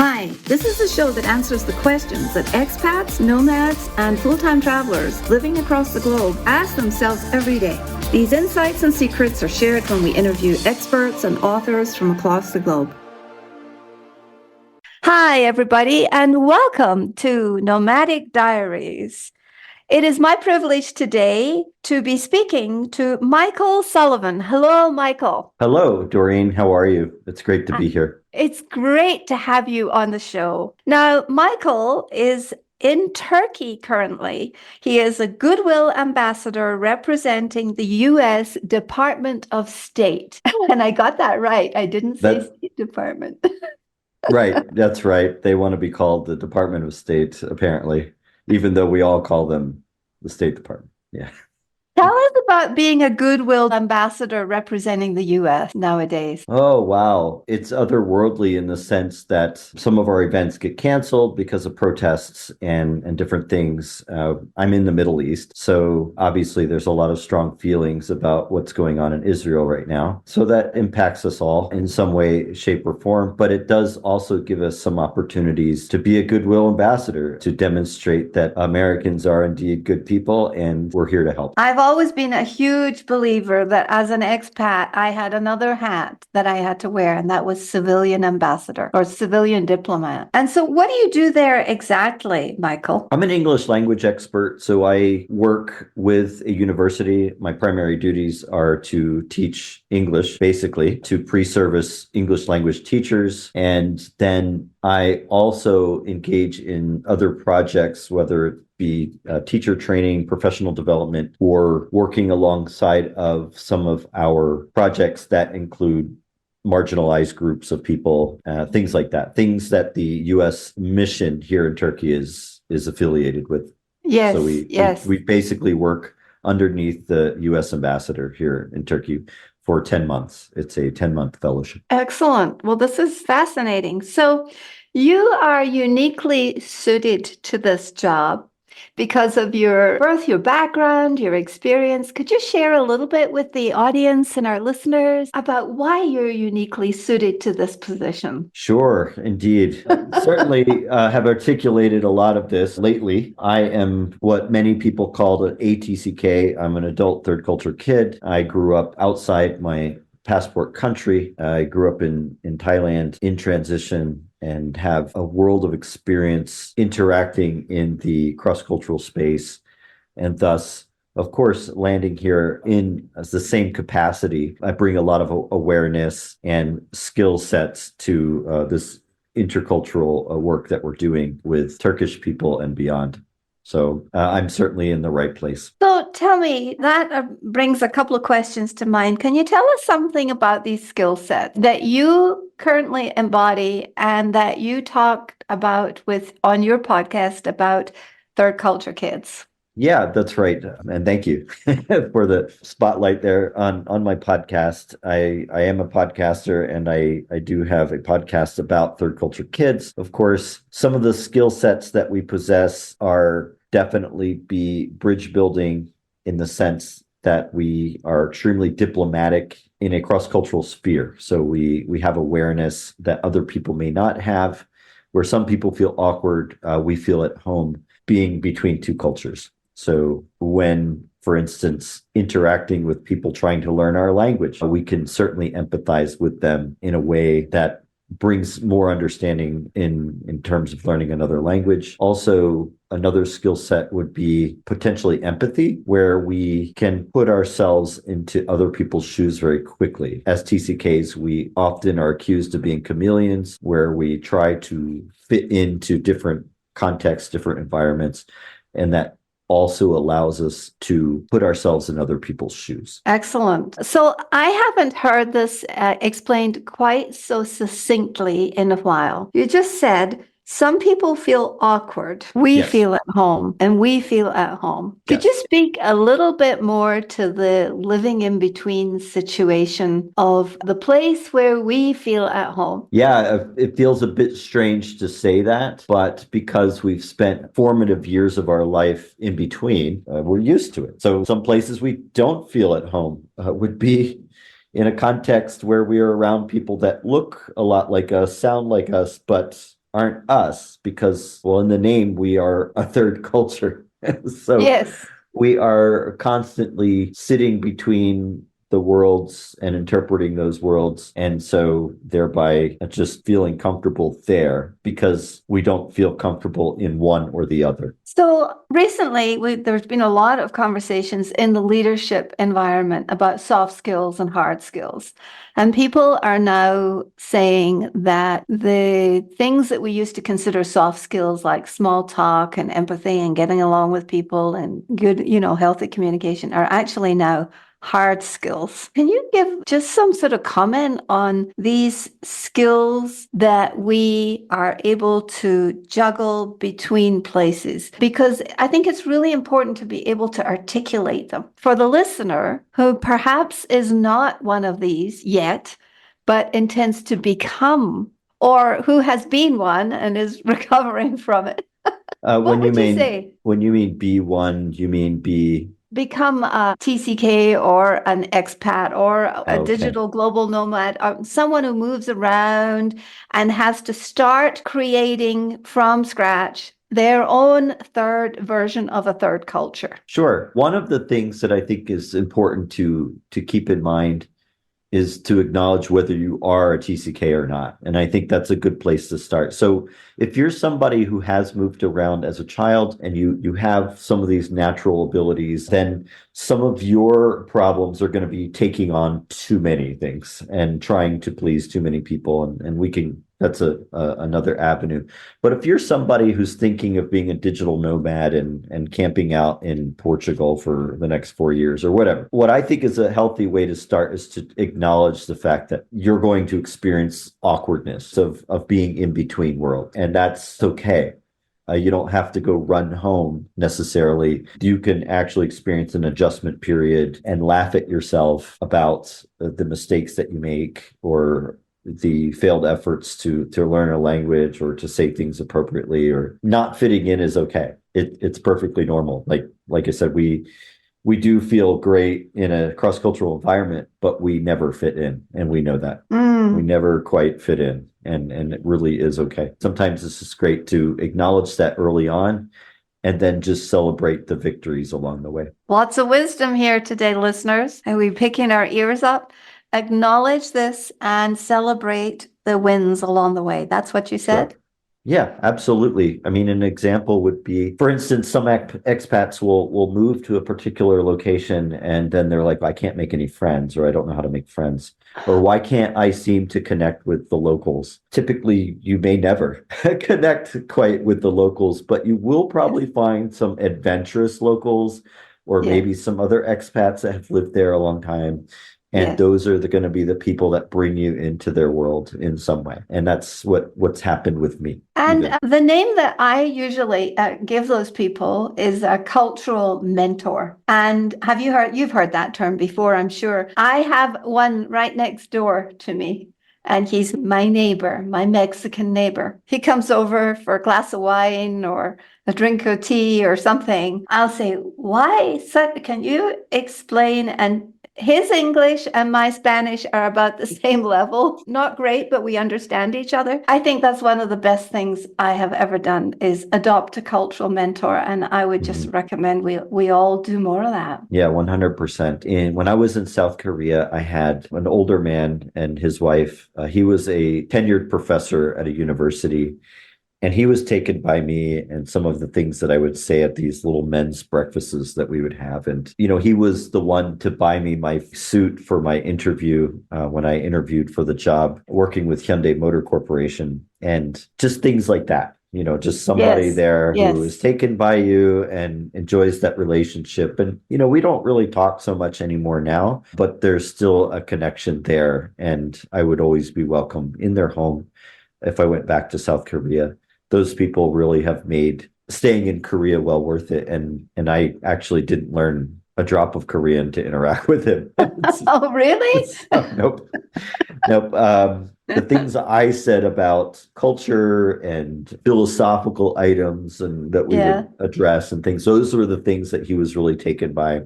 Hi, this is the show that answers the questions that expats, nomads, and full-time travelers living across the globe ask themselves every day. These insights and secrets are shared when we interview experts and authors from across the globe. Hi, everybody, and welcome to Nomadic Diaries. It is my privilege today to be speaking to Michael Sullivan. Hello, Michael. Hello, Doreen. How are you? It's great to be here. It's great to have you on the show. Now, Michael is in Turkey currently. He is a Goodwill Ambassador representing the U.S. Department of State. And I got that right. I didn't say State Department. Right. That's right. They want to be called the Department of State, apparently, even though we all call them the State Department. Yeah. Tell us about being a Goodwill Ambassador representing the U.S. nowadays. Oh, wow. It's otherworldly in the sense that some of our events get canceled because of protests and different things. I'm in the Middle East, so obviously there's a lot of strong feelings about what's going on in Israel right now. So that impacts us all in some way, shape, or form. But it does also give us some opportunities to be a Goodwill Ambassador, to demonstrate that Americans are indeed good people and we're here to help. I've always been a huge believer that as an expat, I had another hat that I had to wear, and that was civilian ambassador or civilian diplomat. And so what do you do there exactly, Michael? I'm an English language expert, so I work with a university. My primary duties are to teach English, basically, to pre-service English language teachers. And then I also engage in other projects, whether it be teacher training, professional development, or working alongside of some of our projects that include marginalized groups of people, things like that, things that the U.S. mission here in Turkey is affiliated with. Yes, So we basically work underneath the U.S. ambassador here in Turkey for 10 months. It's a 10-month fellowship. Excellent. Well, this is fascinating. So you are uniquely suited to this job because of your birth, your background, your experience. Could you share a little bit with the audience and our listeners about why you're uniquely suited to this position? Sure, indeed. Certainly have articulated a lot of this lately. I am what many people call an ATCK. I'm an adult third culture kid. I grew up outside my passport country. I grew up in Thailand in transition and have a world of experience interacting in the cross-cultural space. And thus, of course, landing here in the same capacity, I bring a lot of awareness and skill sets to this intercultural work that we're doing with Turkish people and beyond. So I'm certainly in the right place. So tell me, that brings a couple of questions to mind. Can you tell us something about these skill sets that you currently embody and that you talked about on your podcast about third culture kids? Yeah, that's right. And thank you for the spotlight there on my podcast. I am a podcaster and I do have a podcast about third culture kids. Of course, some of the skill sets that we possess are definitely be bridge building in the sense that we are extremely diplomatic in a cross-cultural sphere. So we have awareness that other people may not have. Where some people feel awkward, we feel at home being between two cultures. So when, for instance, interacting with people trying to learn our language, we can certainly empathize with them in a way that brings more understanding in terms of learning another language. Also, another skill set would be potentially empathy, where we can put ourselves into other people's shoes very quickly. As TCKs, we often are accused of being chameleons, where we try to fit into different contexts, different environments, and that also allows us to put ourselves in other people's shoes. Excellent. So I haven't heard this explained quite so succinctly in a while. You just said some people feel awkward. We feel at home and we feel at home. Could you speak a little bit more to the living in between situation of the place where we feel at home? Yeah, it feels a bit strange to say that, but because we've spent formative years of our life in between, we're used to it. So some places we don't feel at home would be in a context where we are around people that look a lot like us, sound like us, but aren't us because, well, in the name, we are a third culture. So Yes. we are constantly sitting between the worlds and interpreting those worlds. And so thereby just feeling comfortable there because we don't feel comfortable in one or the other. So recently, there's been a lot of conversations in the leadership environment about soft skills and hard skills. And people are now saying that the things that we used to consider soft skills, like small talk and empathy and getting along with people and good, healthy communication, are actually now hard skills. Can you give just some sort of comment on these skills that we are able to juggle between places? Because I think it's really important to be able to articulate them. For the listener who perhaps is not one of these yet, but intends to become, or who has been one and is recovering from it, what would you say? When you mean B1, you mean B? Become a TCK or an expat or a digital global nomad, or someone who moves around and has to start creating from scratch their own third version of a third culture. Sure. One of the things that I think is important to keep in mind is to acknowledge whether you are a TCK or not. And I think that's a good place to start. So if you're somebody who has moved around as a child and you have some of these natural abilities, then some of your problems are going to be taking on too many things and trying to please too many people. And we can, that's another avenue. But if you're somebody who's thinking of being a digital nomad and camping out in Portugal for the next 4 years or whatever, what I think is a healthy way to start is to acknowledge the fact that you're going to experience awkwardness of being in between worlds. And that's okay. You don't have to go run home necessarily. You can actually experience an adjustment period and laugh at yourself about the mistakes that you make or the failed efforts to learn a language or to say things appropriately. Or not fitting in is okay. It's perfectly normal. Like I said, we do feel great in a cross-cultural environment, but we never fit in, and we know that. We never quite fit in, and it really is okay. Sometimes it's just great to acknowledge that early on and then just celebrate the victories along the way. Lots of wisdom here today, listeners. And we're picking our ears up. Acknowledge this and celebrate the wins along the way. That's what you said? Sure. Yeah, absolutely. I mean, an example would be, for instance, some expats will move to a particular location and then they're like, I can't make any friends, or I don't know how to make friends, or why can't I seem to connect with the locals? Typically, you may never connect quite with the locals, but you will probably find some adventurous locals or maybe some other expats that have lived there a long time. And those are going to be the people that bring you into their world in some way. And that's what's happened with me. And the name that I usually give those people is a cultural mentor. And you've heard that term before, I'm sure. I have one right next door to me. And he's my neighbor, my Mexican neighbor. He comes over for a glass of wine or a drink of tea or something. I'll say, can you explain? And his English and my Spanish are about the same level. Not great, but we understand each other. I think that's one of the best things I have ever done is adopt a cultural mentor. And I would just recommend we all do more of that. Yeah, 100%. When I was in South Korea, I had an older man and his wife. He was a tenured professor at a university. And he was taken by me and some of the things that I would say at these little men's breakfasts that we would have. And, he was the one to buy me my suit for my interview when I interviewed for the job working with Hyundai Motor Corporation, and just things like that. Just somebody there who is taken by you and enjoys that relationship. And, we don't really talk so much anymore now, but there's still a connection there. And I would always be welcome in their home if I went back to South Korea. Those people really have made staying in Korea well worth it. And I actually didn't learn a drop of Korean to interact with him. Oh, really? Nope. The things I said about culture and philosophical items and that we would address and things, those were the things that he was really taken by.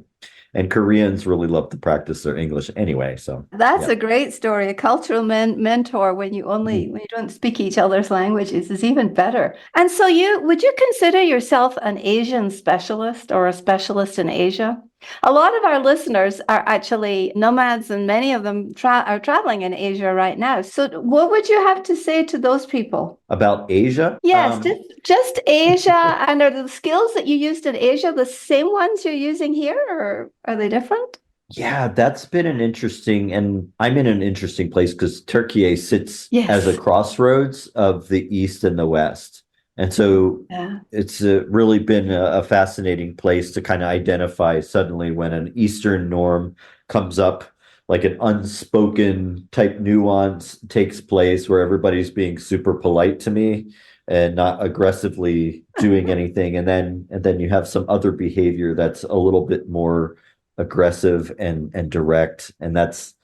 And Koreans really love to practice their English anyway. So That's yeah. a great story. A cultural mentor when you only when you don't speak each other's languages is even better. And so you would you consider yourself an Asian specialist or a specialist in Asia? A lot of our listeners are actually nomads, and many of them are traveling in Asia right now. So, what would you have to say to those people? About Asia, Yes, just Asia. And are the skills that you used in Asia the same ones you're using here, or are they different? yeah, that's been an interesting, and I'm in an interesting place because Turkey sits as a Yes. crossroads of the East and the West. And so Yeah. it's really been a fascinating place to kind of identify suddenly when an Eastern norm comes up, like an unspoken type nuance takes place where everybody's being super polite to me and not aggressively doing anything. And then you have some other behavior that's a little bit more aggressive and direct, and that's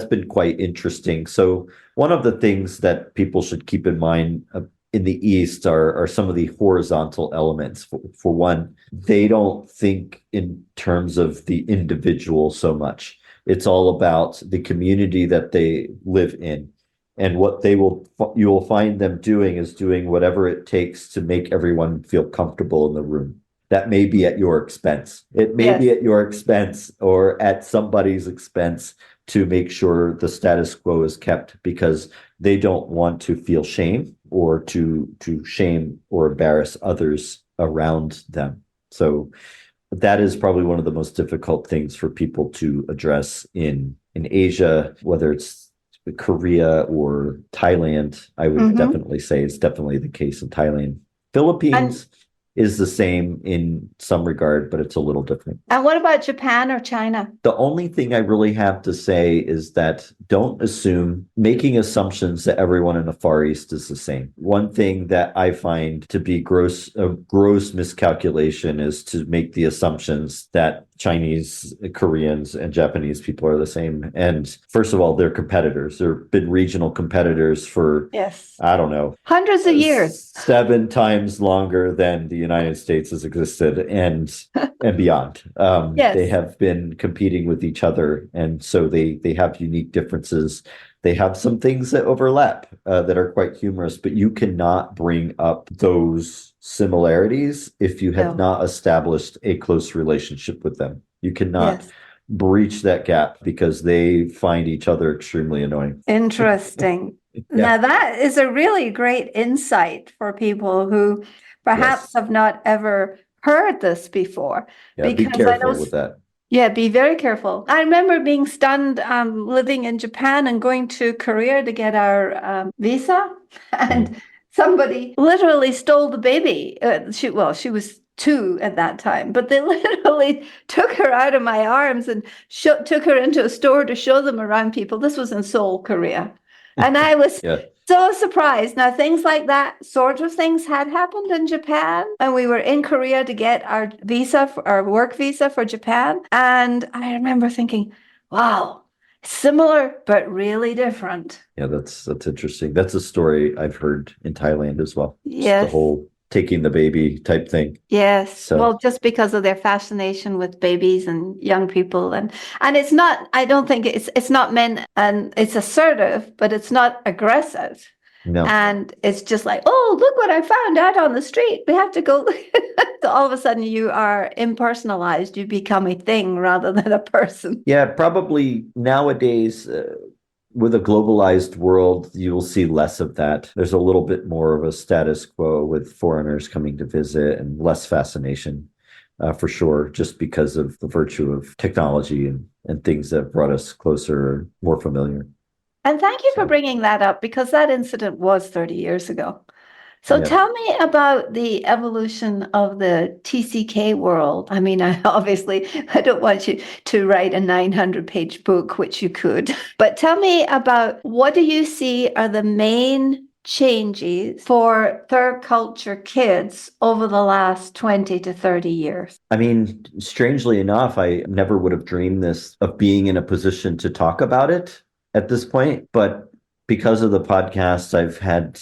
been quite interesting. So one of the things that people should keep in mind in the East are some of the horizontal elements. For one, they don't think in terms of the individual so much. It's all about the community that they live in. And what you will find them doing is doing whatever it takes to make everyone feel comfortable in the room. That may be at your expense. It may be Yes. at your expense or at somebody's expense to make sure the status quo is kept because they don't want to feel shame or to shame or embarrass others around them. So that is probably one of the most difficult things for people to address in Asia, whether it's Korea or Thailand. I would definitely say it's definitely the case in Thailand. And Philippines is the same in some regard, but it's a little different. and what about Japan or China? The only thing I really have to say is that don't assume making assumptions that everyone in the Far East is the same. One thing that I find to be a gross miscalculation is to make the assumptions that Chinese, Koreans, and Japanese people are the same. And first of all, they're competitors. They've been regional competitors for, Yes. I don't know, Hundreds of years. 7 times longer than the United States has existed and beyond. Yes. They have been competing with each other, and so they have unique differences. They have some things that overlap that are quite humorous, but you cannot bring up those similarities if you have No. not established a close relationship with them. You cannot Yes. breach that gap because they find each other extremely annoying. Interesting. Yeah. Now, that is a really great insight for people who perhaps Yes. have not ever heard this before. Yeah, be Because I careful know, with that. yeah, be very careful. I remember being stunned living in Japan and going to Korea to get our visa, and somebody literally stole the baby. She was 2 at that time, but they literally took her out of my arms and took her into a store to show them around people. This was in Seoul, Korea. And I was Yeah. so surprised. Now, things like that sort of things had happened in Japan, and we were in Korea to get our visa, our work visa for Japan. And I remember thinking, wow, similar, but really different. Yeah, that's interesting. That's a story I've heard in Thailand as well. Just the Yes. whole taking the baby type thing. Yes. So Well, just because of their fascination with babies and young people. And it's not, I don't think it's not meant, and it's assertive, but it's not aggressive. no. And it's just like, oh, look what I found out on the street. We have to go. So all of a sudden you are impersonalized. You become a thing rather than a person. Yeah, probably nowadays with a globalized world, you will see less of that. There's a little bit more of a status quo with foreigners coming to visit and less fascination for sure, just because of the virtue of technology and things that brought us closer, more familiar. And thank you for So, bringing that up because that incident was 30 years ago. So yeah. tell me about the evolution of the TCK world. I mean, I don't want you to write a 900-page book, which you could, but tell me about what do you see are the main changes for third culture kids over the last 20 to 30 years? I mean, strangely enough, I never would have dreamed this of being in a position to talk about it at this point, but because of the podcast, I've had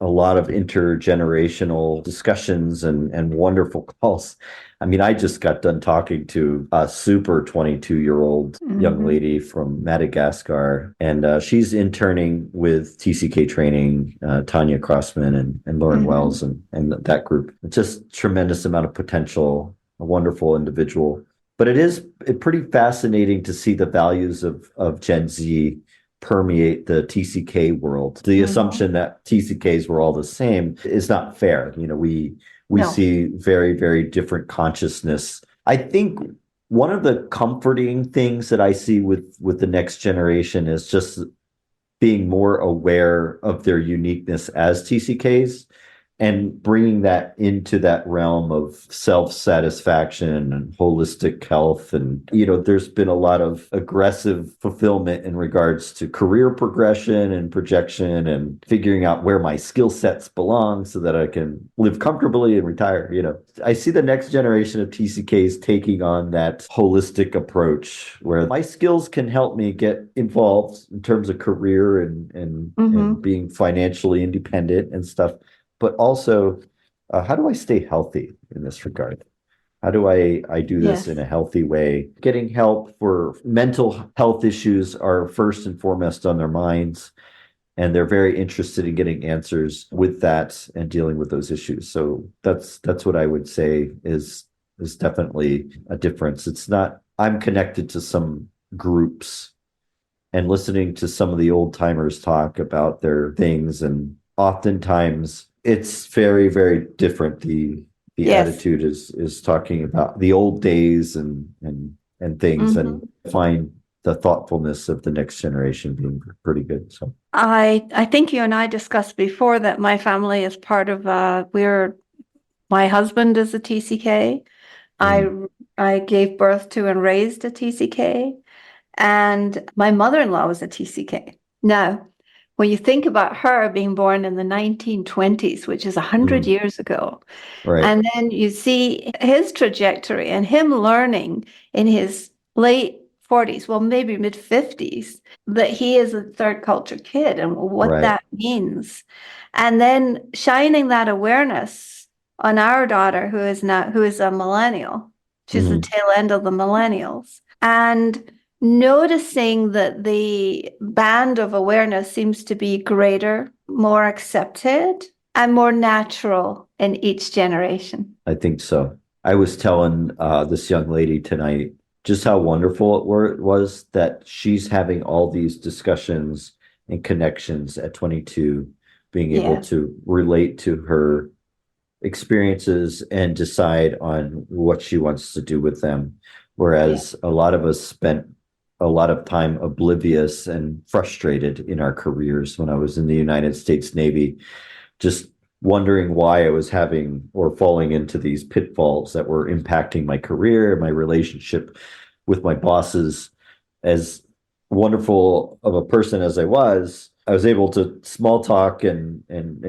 a lot of intergenerational discussions and wonderful calls. I mean, I just got done talking to a super 22-year-old young lady from Madagascar, and she's interning with TCK Training, Tanya Crossman and Lauren Wells and that group. Just tremendous amount of potential, a wonderful individual. But it is pretty fascinating to see the values of Gen Z permeate the TCK world. The assumption that TCKs were all the same is not fair. You know, we see very, very different consciousness. I think one of the comforting things that I see with the next generation is just being more aware of their uniqueness as TCKs and bringing that into that realm of self-satisfaction and holistic health. And, you know, there's been a lot of aggressive fulfillment in regards to career progression and projection and figuring out where my skill sets belong so that I can live comfortably and retire. You know, I see the next generation of TCKs taking on that holistic approach where my skills can help me get involved in terms of career and being financially independent and stuff. But also, how do I stay healthy in this regard? How do I do this in a healthy way? Getting help for mental health issues are first and foremost on their minds, and they're very interested in getting answers with that and dealing with those issues. So that's what I would say is definitely a difference. It's not, I'm connected to some groups and listening to some of the old timers talk about their things, and oftentimes it's very, very different. The attitude is talking about the old days and things, and find the thoughtfulness of the next generation being pretty good. So I think you and I discussed before that my family is part of my husband is a TCK. I gave birth to and raised a TCK, and my mother-in-law was a TCK. Now, when you think about her being born in the 1920s, which is 100 years ago, and then you see his trajectory and him learning in his late 40s, well, maybe mid 50s, that he is a third culture kid and what that means. And then shining that awareness on our daughter, who is a millennial. She's the tail end of the millennials. And noticing that the band of awareness seems to be greater, more accepted, and more natural in each generation. I think so. I was telling this young lady tonight just how wonderful it was that she's having all these discussions and connections at 22, being able to relate to her experiences and decide on what she wants to do with them. Whereas a lot of us spent a lot of time oblivious and frustrated in our careers. When I was in the United States Navy, just wondering why I was having or falling into these pitfalls that were impacting my career, my relationship with my bosses. As wonderful of a person as I was able to small talk and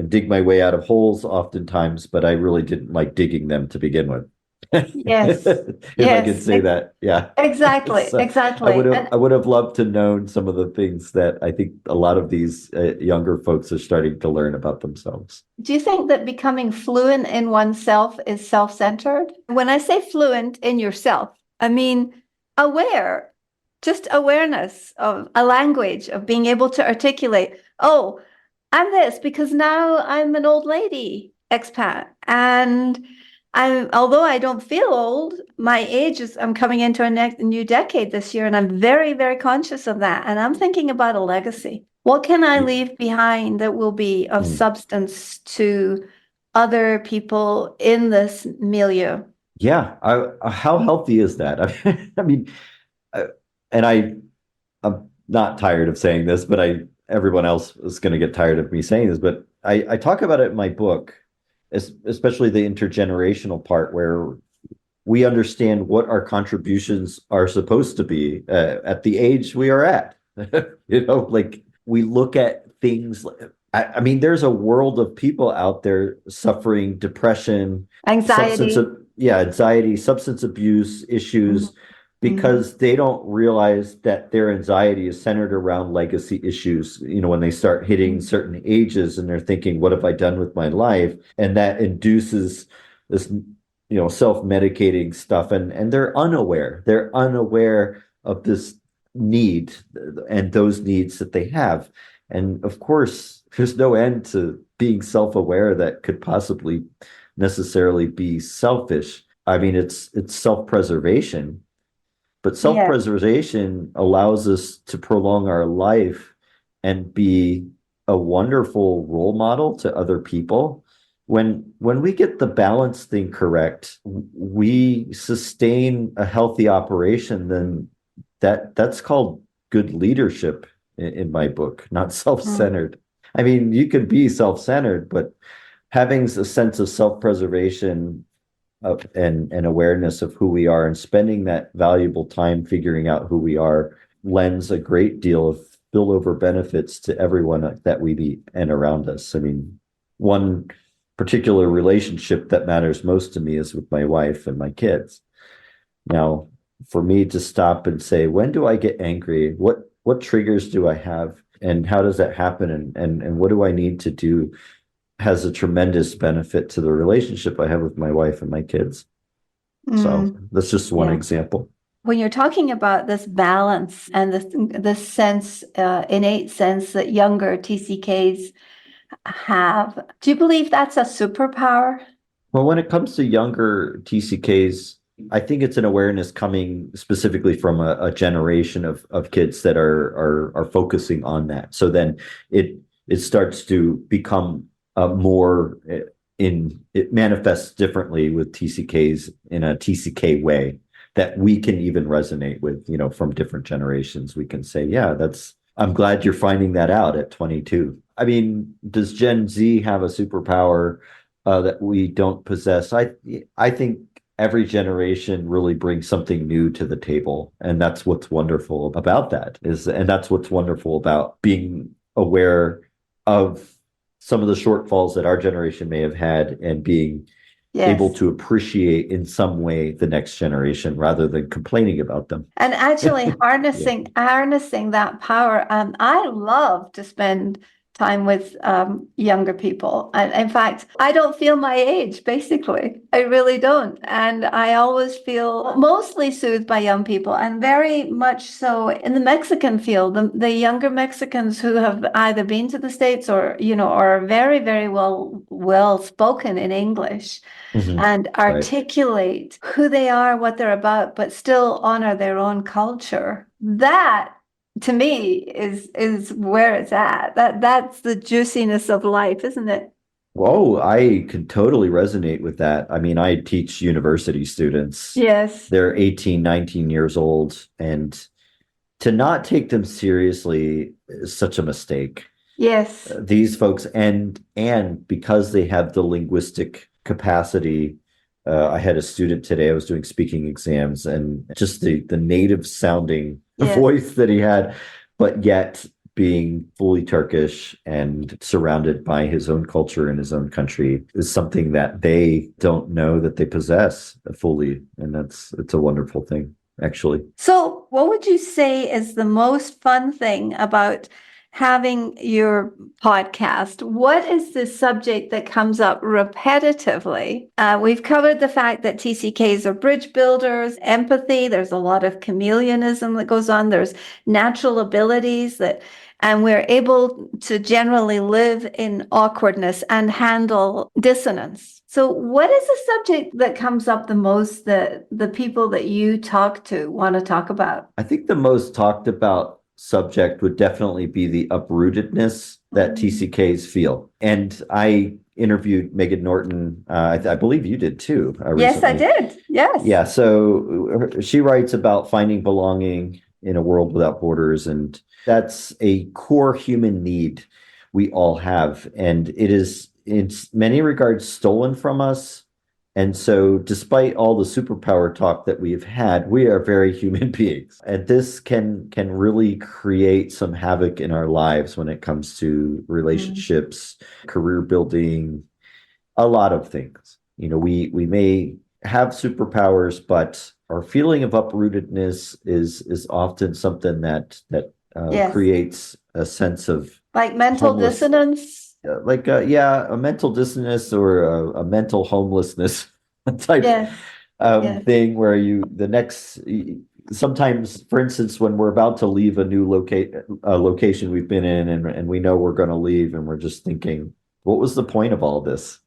dig my way out of holes oftentimes, but I really didn't like digging them to begin with. Yes. If I could say that. Yeah. Exactly. So exactly. I would have loved to know some of the things that I think a lot of these younger folks are starting to learn about themselves. Do you think that becoming fluent in oneself is self-centered? When I say fluent in yourself, I mean aware, just awareness of a language, of being able to articulate, oh, I'm this because now I'm an old lady expat, and although I don't feel old, my age is, I'm coming into a new decade this year, and I'm very, very conscious of that. And I'm thinking about a legacy. What can I leave behind that will be of substance to other people in this milieu? Yeah. How healthy is that? I mean, I'm not tired of saying this, but everyone else is going to get tired of me saying this, but I talk about it in my book, especially the intergenerational part, where we understand what our contributions are supposed to be at the age we are at. You know, like we look at things. I mean, there's a world of people out there suffering depression, Anxiety. anxiety, substance abuse issues, because they don't realize that their anxiety is centered around legacy issues. When they start hitting certain ages and they're thinking, what have I done with my life? And that induces this, self-medicating stuff. And they're unaware. They're unaware of this need and those needs that they have. And of course, there's no end to being self-aware that could possibly necessarily be selfish. I mean, it's self-preservation, but self-preservation allows us to prolong our life and be a wonderful role model to other people. When we get the balance thing correct, we sustain a healthy operation, then that's called good leadership in my book, not self-centered. I mean, you can be self-centered, but having a sense of self-preservation and awareness of who we are and spending that valuable time figuring out who we are lends a great deal of spillover benefits to everyone that we meet and around us. I mean, one particular relationship that matters most to me is with my wife and my kids. Now, for me to stop and say, when do I get angry? What triggers do I have? And how does that happen? And what do I need to do? Has a tremendous benefit to the relationship I have with my wife and my kids. So that's just one example. When you're talking about this balance and this sense, innate sense that younger TCKs have, do you believe that's a superpower? Well, when it comes to younger TCKs, I think it's an awareness coming specifically from a generation of kids that are focusing on that. So then it starts to become it manifests differently with TCKs in a TCK way that we can even resonate with, from different generations. We can say, I'm glad you're finding that out at 22. I mean, does Gen Z have a superpower that we don't possess? I think every generation really brings something new to the table. And that's what's wonderful about and that's what's wonderful about being aware of some of the shortfalls that our generation may have had and being able to appreciate in some way the next generation rather than complaining about them. And actually harnessing that power. I love to spend time with younger people. And in fact, I don't feel my age, basically. I really don't. And I always feel mostly soothed by young people, and very much so in the Mexican field, the younger Mexicans who have either been to the States or, are very, very well spoken in English. And articulate who they are, what they're about, but still honor their own culture. That, to me, is where it's at. That's the juiciness of life, isn't it? Whoa, I can totally resonate with that. I mean, I teach university students. Yes. They're 18, 19 years old, and to not take them seriously is such a mistake. Yes. These folks, and because they have the linguistic capacity. I had a student today, I was doing speaking exams, and just the native sounding voice that he had, but yet being fully Turkish and surrounded by his own culture in his own country is something that they don't know that they possess fully. And it's a wonderful thing, actually. So what would you say is the most fun thing about having your podcast? What is the subject that comes up repetitively? We've covered the fact that TCKs are bridge builders, empathy, there's a lot of chameleonism that goes on, there's natural abilities and we're able to generally live in awkwardness and handle dissonance. So what is the subject that comes up the most that the people that you talk to want to talk about? I think the most talked about subject would definitely be the uprootedness that TCKs feel. And I interviewed Megan Norton. I believe you did too. Yes, I did. Yes. Yeah. So she writes about finding belonging in a world without borders. And that's a core human need we all have. And it is in many regards stolen from us. And so despite all the superpower talk that we've had, we are very human beings. And this can really create some havoc in our lives when it comes to relationships, career building, a lot of things. We may have superpowers, but our feeling of uprootedness is often something that Yes. creates a sense of Like mental homeless, dissonance. a mental dissonance or a mental homelessness type Yes. Yes. thing where the next sometimes, for instance, when we're about to leave a new location we've been in, and we know we're going to leave, and we're just thinking, what was the point of all this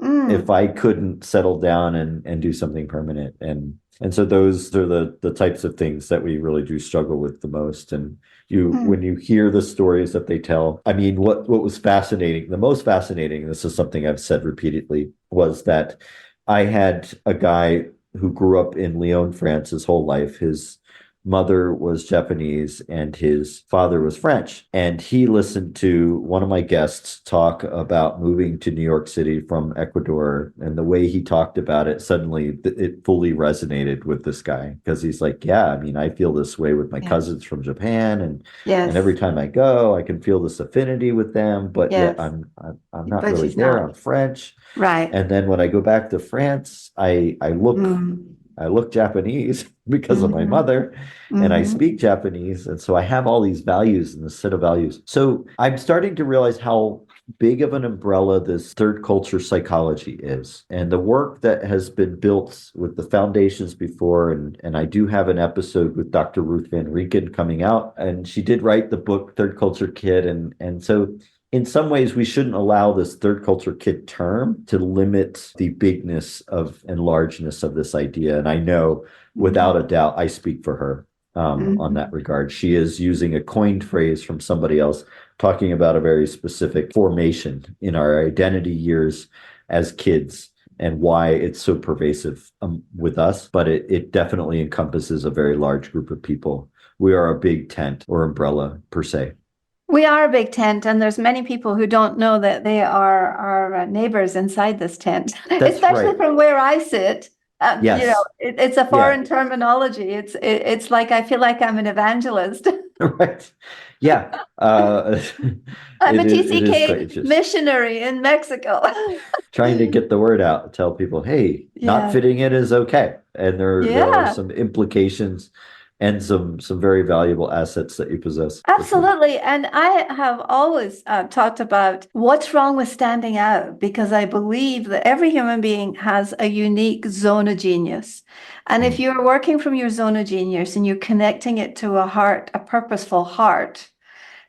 if Mm, I couldn't settle down and do something permanent? And so those are the types of things that we really do struggle with the most. And when mm, you hear the stories that they tell, I mean, what was fascinating, the most fascinating, this is something I've said repeatedly, was that I had a guy who grew up in Lyon, France his whole life. His mother was Japanese and his father was French. And he listened to one of my guests talk about moving to New York City from Ecuador. And the way he talked about it, suddenly it fully resonated with this guy, because he's like, yeah, I mean, I feel this way with my yeah. cousins from Japan. And every Yes. time I go, I can feel this affinity with them, but yet Yes. I'm not But really she's there. not. I'm French. Right. And then when I go back to France, Mm, I look Japanese because of my mm-hmm, mother, and I mm-hmm. speak Japanese. And so I have all these values and this set of values. So I'm starting to realize how big of an umbrella this third culture psychology is. And the work that has been built with the foundations before, and I do have an episode with Dr. Ruth Van Rieken coming out, and she did write the book Third Culture Kid. And so in some ways, we shouldn't allow this third culture kid term to limit the bigness of and largeness of this idea. And I know without a Mm-hmm. doubt, I speak for her on that Mm-hmm. regard. She is using a coined phrase from somebody else talking about a very specific formation in our identity years as kids and why it's so pervasive with us. But it definitely encompasses a very large group of people. We are a big tent or umbrella per se. We are a big tent, and there's many people who don't know that they are our neighbors inside this tent, That's especially right. from where I sit. Yes. It's a Yeah. foreign terminology. It's like I feel like I'm an evangelist. Right. Yeah. I'm a It is quite TCK interesting. missionary in Mexico. Trying to get the word out, tell people, hey, not Yeah. fitting in is okay. And there are Yeah. some implications and some very valuable assets that you possess for sure. Absolutely. And I have always talked about what's wrong with standing out, because I believe that every human being has a unique zone of genius. And if Mm. you're working from your zone of genius and you're connecting it to a heart, a purposeful heart,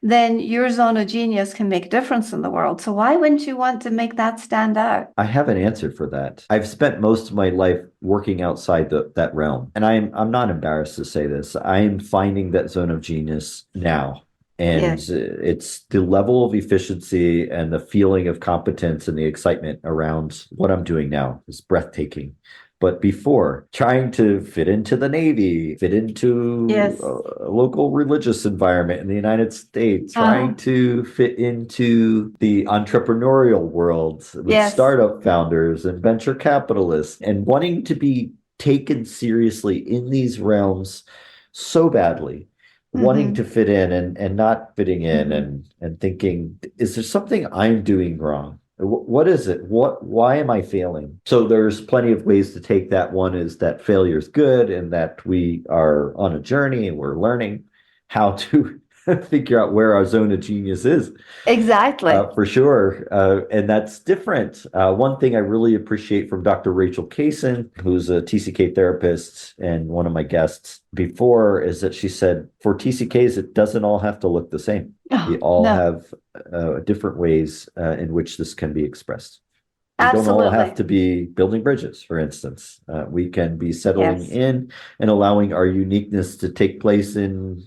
then your zone of genius can make a difference in the world. So why wouldn't you want to make that stand out? I have an answer for that. I've spent most of my life working outside that realm, and I'm not embarrassed to say this. I'm finding that zone of genius now, and Yes. it's the level of efficiency and the feeling of competence and the excitement around what I'm doing now is breathtaking. But before, trying to fit into the Navy, fit into Yes. a local religious environment in the United States, Uh-huh. trying to fit into the entrepreneurial world with Yes. startup founders and venture capitalists, and wanting to be taken seriously in these realms so badly, wanting to Mm-hmm. fit in and not fitting in, Mm-hmm. and thinking, is there something I'm doing wrong? What is it? Why am I failing? So there's plenty of ways to take that. One is that failure is good and that we are on a journey and we're learning how to figure out where our zone of genius is, Exactly. for sure. And that's different. One thing I really appreciate from Dr. Rachel Kaysen, who's a TCK therapist and one of my guests before, is that she said for TCKs, it doesn't all have to look the same. We Oh, all no, have different ways in which this can be expressed. We don't all have absolutely. to be building bridges, for instance. We can be settling Yes. in and allowing our uniqueness to take place in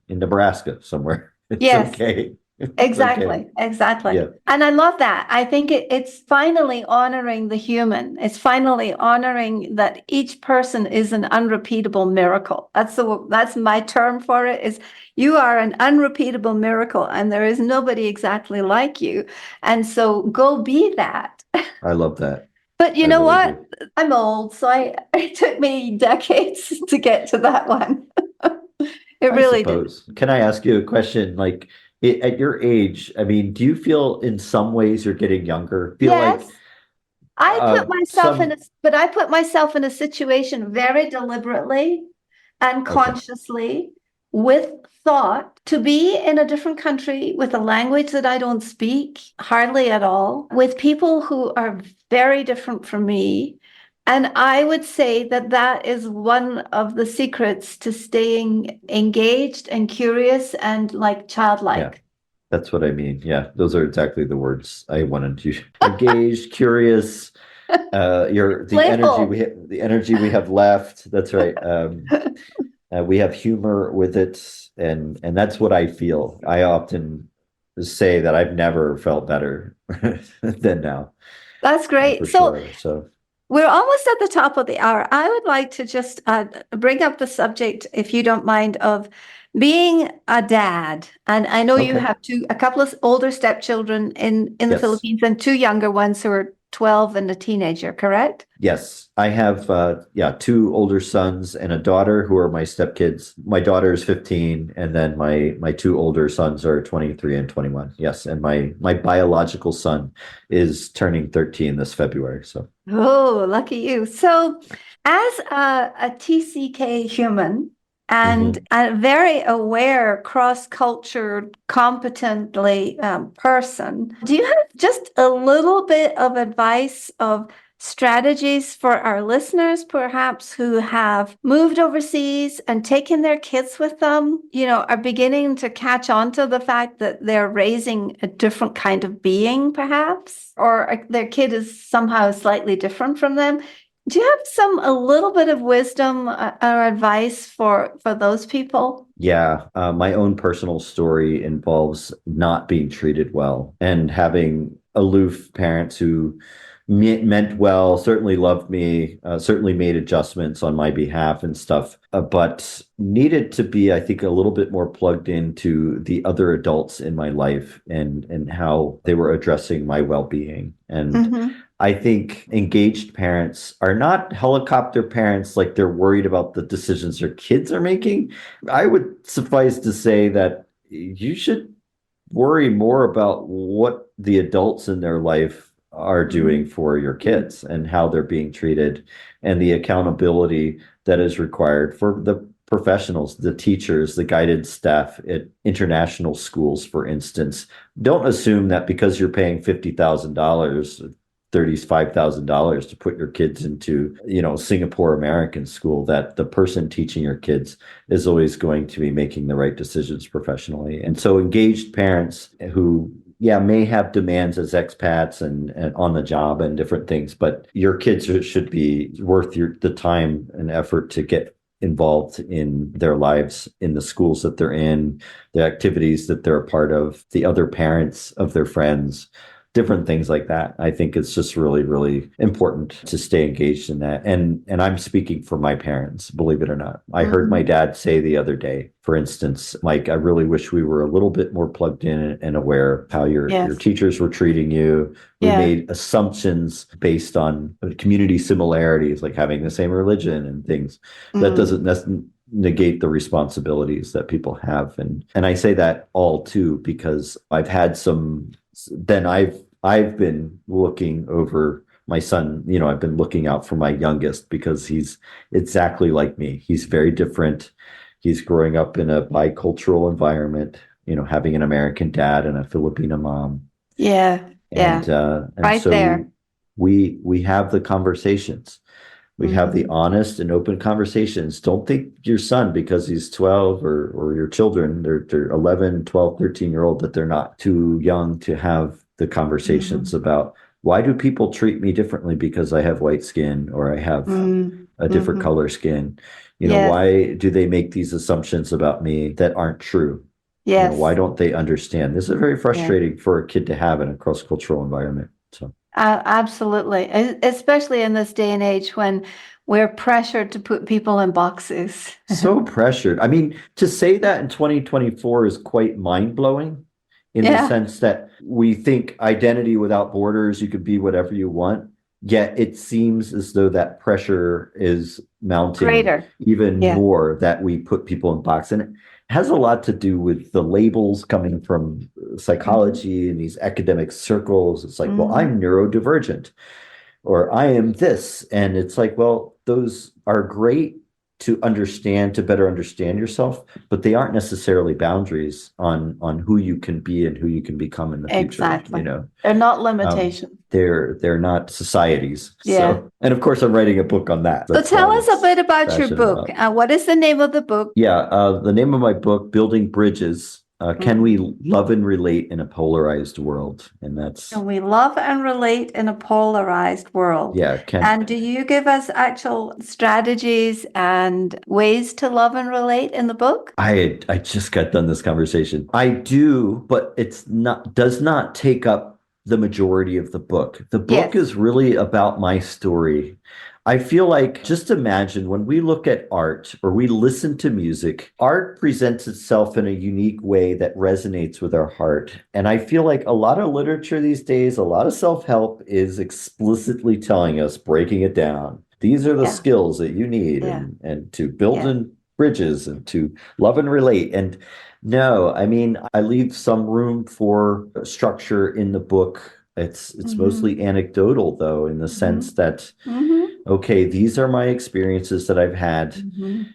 Nebraska somewhere. It's Yes. okay. It's okay. Exactly, exactly. Yeah. And I love that. I think it's finally honoring the human. It's finally honoring that each person is an unrepeatable miracle. That's my term for it, is you are an unrepeatable miracle and there is nobody exactly like you. And so go be that. I love that. But you I know really what? do. I'm old, so it took me decades to get to that one. It I really did. suppose. Can I ask you a question? Like at your age, I mean, do you feel in some ways you're getting younger? Feel like Yes. Some I put myself in a situation very deliberately and okay, consciously with thought to be in a different country with a language that I don't speak hardly at all, with people who are very different from me. And I would say that that is one of the secrets to staying engaged and curious and like yeah. childlike. That's what I mean. Yeah, those are exactly the words I wanted to engaged, curious, Playful. the energy we have left. That's right. We have humor with it, and that's what I feel. I often say that I've never felt better than now, That's for great. So sure. So we're almost at the top of the hour. I would like to just bring up the subject, if you don't mind, of being a dad. And I know you okay, have a couple of older stepchildren in the yes. Philippines and two younger ones who are 12 and a teenager, correct? Yes, I have yeah, two older sons and a daughter who are my stepkids. My daughter is 15 and then my two older sons are 23 and 21. Yes, and my biological son is turning 13 this February. So, Oh, lucky you. So, as a TCK human and mhm. a very aware, cross-culture, competently person, do you have just a little bit of advice of strategies for our listeners, perhaps who have moved overseas and taken their kids with them, are beginning to catch on to the fact that they're raising a different kind of being, perhaps, or their kid is somehow slightly different from them? Do you have a little bit of wisdom or advice for those people? Yeah, my own personal story involves not being treated well and having aloof parents who meant well, certainly loved me, certainly made adjustments on my behalf and stuff, but needed to be, I think, a little bit more plugged into the other adults in my life and how they were addressing my well-being. And Mm-hmm. I think engaged parents are not helicopter parents like they're worried about the decisions their kids are making. I would suffice to say that you should worry more about what the adults in their life are doing Mm-hmm. for your kids and how they're being treated and the accountability that is required for the professionals, the teachers, the guidance staff at international schools, for instance. Don't assume that because you're paying $50,000 $35,000 to put your kids into, Singapore American school, that the person teaching your kids is always going to be making the right decisions professionally. And so engaged parents who, yeah, may have demands as expats and on the job and different things, but your kids should be worth the time and effort to get involved in their lives, in the schools that they're in, the activities that they're a part of, the other parents of their friends, different things like that. I think it's just really, really important to stay engaged in that. And I'm speaking for my parents, believe it or not. I heard my Mm-hmm. dad say the other day, for instance, Mike, I really wish we were a little bit more plugged in and aware of how your Yes. teachers were treating you. We Yeah. made assumptions based on community similarities, like having the same religion and things. That Mm. doesn't necessarily negate the responsibilities that people have. And I say that all too because I've had some then I've been looking over my son, I've been looking out for my youngest because he's exactly like me. He's very different. He's growing up in a bicultural environment, having an American dad and a Filipino mom. Yeah. And Yeah. and Right so there. we have the conversations. We have the Mm-hmm. honest and open conversations. Don't think your son, because he's 12 or your children, they're 11, 12, 13-year old, that they're not too young to have the conversations Mm-hmm. about why do people treat me differently because I have white skin or I have a different Mm-hmm. color skin. Yes. Why do they make these assumptions about me that aren't true? Why Yes. don't they understand? This is very Yeah. frustrating for a kid to have in a cross-cultural environment. So Absolutely. Especially in this day and age when we're pressured to put people in boxes. so pressured. I mean, to say that in 2024 is quite mind-blowing in the Yeah. sense that we think identity without borders, you could be whatever you want. Yet it seems as though that pressure is mounting Greater. even Yeah. more, that we put people in box. And it has a lot to do with the labels coming from Mm-hmm. psychology and these academic circles. It's like, well, Mm-hmm. I'm neurodivergent. or I am this. And it's like, well, those are great to understand, to better understand yourself, but they aren't necessarily boundaries on who you can be and who you can become in the future. Exactly. They're not limitations. They're not societies. Yeah. So, and of course, I'm writing a book on that. So tell us a bit about your book. What is the name of the book? Yeah, the name of my book, Building Bridges. Can we love and relate in a polarized world? And that's... Can we love and relate in a polarized world? Yeah. And do you give us actual strategies and ways to love and relate in the book? I just got done this conversation. I do, but does not take up the majority of the book. The book is really about my story. I feel like, just imagine when we look at art or we listen to music, art presents itself in a unique way that resonates with our heart. And I feel like a lot of literature these days, a lot of self-help is explicitly telling us, breaking it down. These are the skills that you need and to build in bridges and to love and relate. And no, I mean, I leave some room for structure in the book. It's mostly anecdotal, though, in the sense that, okay, these are my experiences that I've had.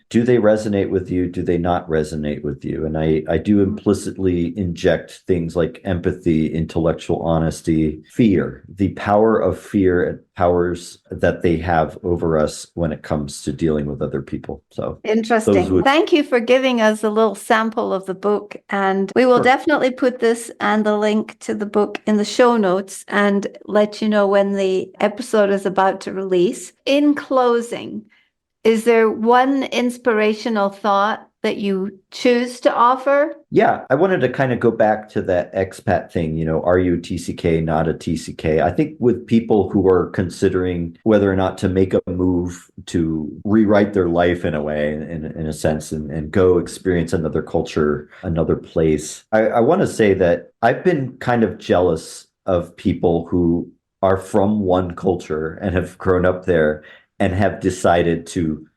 Do they resonate with you? Do they not resonate with you? And I do implicitly inject things like empathy, intellectual honesty, fear, the power of fear and powers that they have over us when it comes to dealing with other people. So interesting. Thank you for giving us a little sample of the book. And we will definitely put this and the link to the book in the show notes and let you know when the episode is about to release. In closing, is there one inspirational thought that you choose to offer? Yeah, I wanted to kind of go back to that expat thing. You know, are you a TCK, not a TCK? I think with people who are considering whether or not to make a move to rewrite their life in a way, in a sense, and go experience another culture, another place, I want to say that I've been kind of jealous of people who are from one culture and have grown up there and have decided to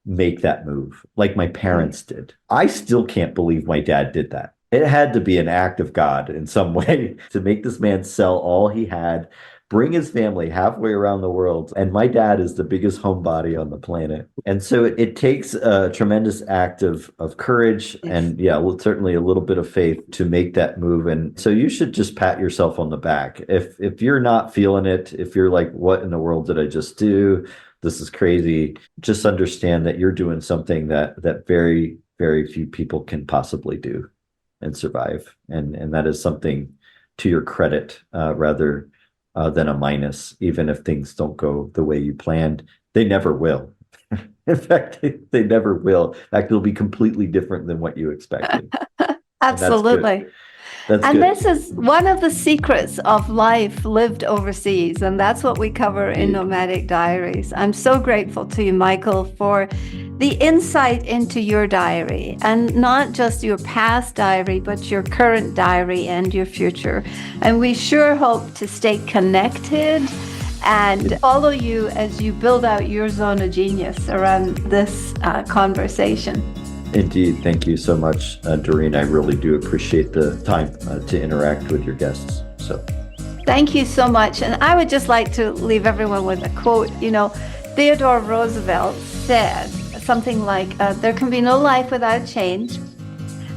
make that move like my parents did. I still can't believe my dad did that. It had to be an act of God in some way to make this man sell all he had, bring his family halfway around the world. And my dad is the biggest homebody on the planet. And so it takes a tremendous act of courage and certainly a little bit of faith to make that move. And so you should just pat yourself on the back. If you're not feeling it, if you're like, what in the world did I just do? This is crazy. Just understand that you're doing something that very, very few people can possibly do and survive. And that is something to your credit rather than a minus, even if things don't go the way you planned. They never will. In fact, they never will. In fact, it'll be completely different than what you expected. Absolutely. And this is one of the secrets of life lived overseas. And that's what we cover in Nomadic Diaries. I'm so grateful to you, Michael, for the insight into your diary, and not just your past diary, but your current diary and your future. And we sure hope to stay connected and follow you as you build out your zone of genius around this conversation. Indeed. Thank you so much, Doreen. I really do appreciate the time to interact with your guests. So, thank you so much. And I would just like to leave everyone with a quote. You know, Theodore Roosevelt said something like, there can be no life without change.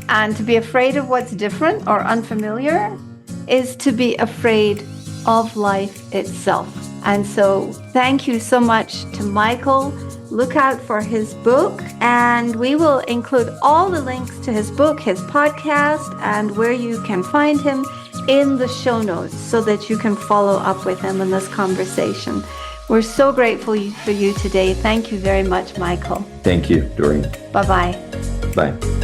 And to be afraid of what's different or unfamiliar is to be afraid of life itself. And so thank you so much to Michael. Look out for his book, and we will include all the links to his book, his podcast, and where you can find him in the show notes so that you can follow up with him in this conversation. We're so grateful for you today. Thank you very much, Michael. Thank you, Doreen. Bye-bye. Bye.